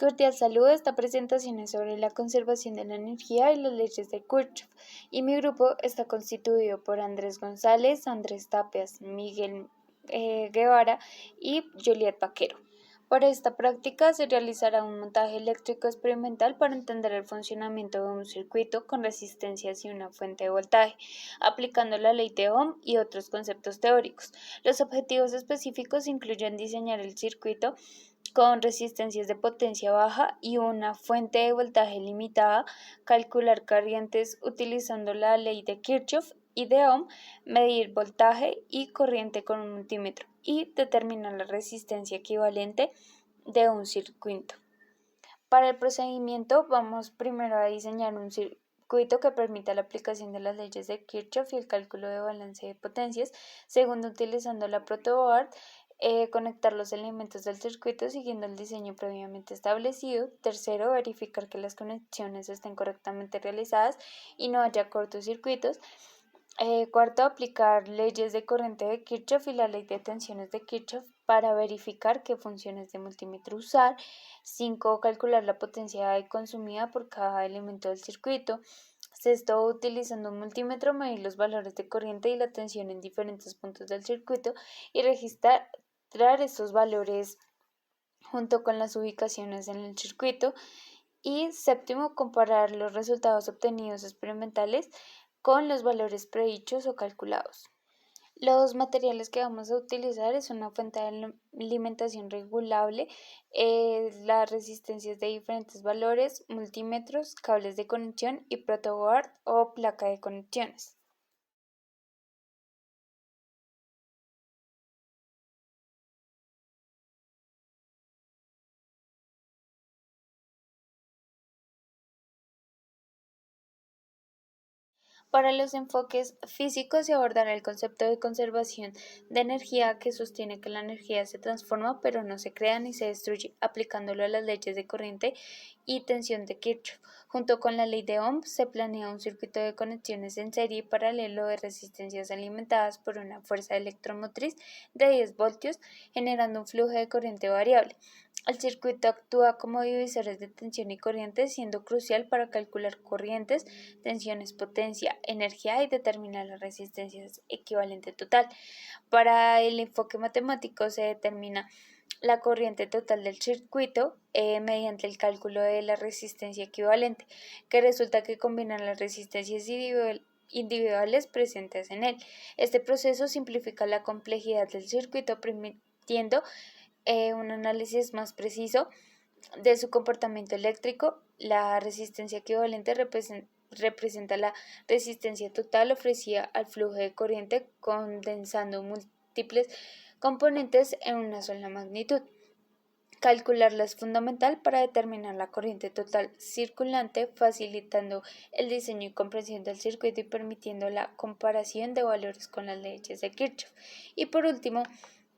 Cordial saludo. Esta presentación es sobre la conservación de la energía y las leyes de Kirchhoff. Y mi grupo está constituido por Andrés González, Andrés Tapias, Miguel Guevara y Juliet Vaquero. Para esta práctica se realizará un montaje eléctrico experimental para entender el funcionamiento de un circuito con resistencias y una fuente de voltaje, aplicando la ley de Ohm y otros conceptos teóricos. Los objetivos específicos incluyen diseñar el circuito con resistencias de potencia baja y una fuente de voltaje limitada, calcular corrientes utilizando la ley de Kirchhoff y de Ohm, medir voltaje y corriente con un multímetro y determinar la resistencia equivalente de un circuito. Para el procedimiento vamos primero a diseñar un circuito que permita la aplicación de las leyes de Kirchhoff y el cálculo de balance de potencias. Segundo, utilizando la protoboard, conectar los elementos del circuito siguiendo el diseño previamente establecido. Tercero, verificar que las conexiones estén correctamente realizadas y no haya cortocircuitos. Cuarto, aplicar leyes de corriente de Kirchhoff y la ley de tensiones de Kirchhoff para verificar qué funciones de multímetro usar. 5. Calcular la potencia consumida por cada elemento del circuito. Sexto, utilizando un multímetro, medir los valores de corriente y la tensión en diferentes puntos del circuito y registrar estos valores junto con las ubicaciones en el circuito. Y séptimo, comparar los resultados obtenidos experimentales con los valores predichos o calculados. Los materiales que vamos a utilizar es una fuente de alimentación regulable, las resistencias de diferentes valores, multímetros, cables de conexión y protoboard o placa de conexiones. Para los enfoques físicos se abordará el concepto de conservación de energía, que sostiene que la energía se transforma pero no se crea ni se destruye, aplicándolo a las leyes de corriente y tensión de Kirchhoff. Junto con la ley de Ohm se planea un circuito de conexiones en serie y paralelo de resistencias alimentadas por una fuerza electromotriz de 10 voltios, generando un flujo de corriente variable. El circuito actúa como divisores de tensión y corriente, siendo crucial para calcular corrientes, tensiones, potencia, energía y determinar las resistencias equivalente total. Para el enfoque matemático se determina la corriente total del circuito mediante el cálculo de la resistencia equivalente, que resulta que combinan las resistencias individuales presentes en él. Este proceso simplifica la complejidad del circuito, permitiendo un análisis más preciso de su comportamiento eléctrico. La resistencia equivalente representa la resistencia total ofrecida al flujo de corriente condensando múltiples componentes en una sola magnitud. Calcularla es fundamental para determinar la corriente total circulante, facilitando el diseño y comprensión del circuito y permitiendo la comparación de valores con las leyes de Kirchhoff. Y por último,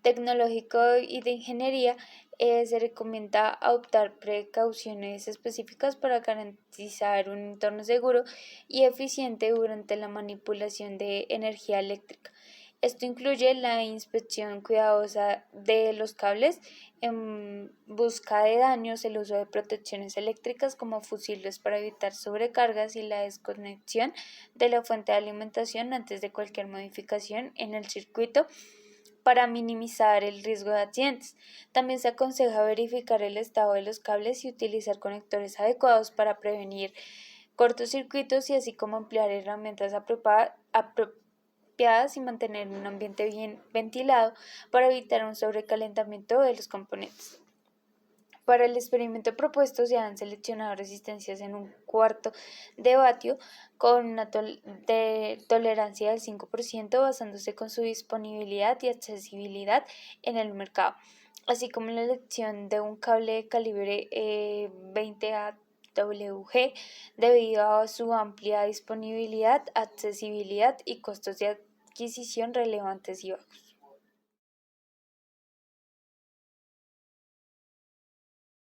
tecnológico y de ingeniería, se recomienda adoptar precauciones específicas para garantizar un entorno seguro y eficiente durante la manipulación de energía eléctrica. Esto incluye la inspección cuidadosa de los cables en busca de daños, el uso de protecciones eléctricas como fusibles para evitar sobrecargas y la desconexión de la fuente de alimentación antes de cualquier modificación en el circuito para minimizar el riesgo de accidentes. También se aconseja verificar el estado de los cables y utilizar conectores adecuados para prevenir cortocircuitos y así como emplear herramientas apropiadas y mantener un ambiente bien ventilado para evitar un sobrecalentamiento de los componentes. Para el experimento propuesto se han seleccionado resistencias en 1/4 de vatio con una tolerancia del 5% basándose con su disponibilidad y accesibilidad en el mercado, así como la elección de un cable de calibre 20 AWG debido a su amplia disponibilidad, accesibilidad y costos de adquisición relevantes y bajos.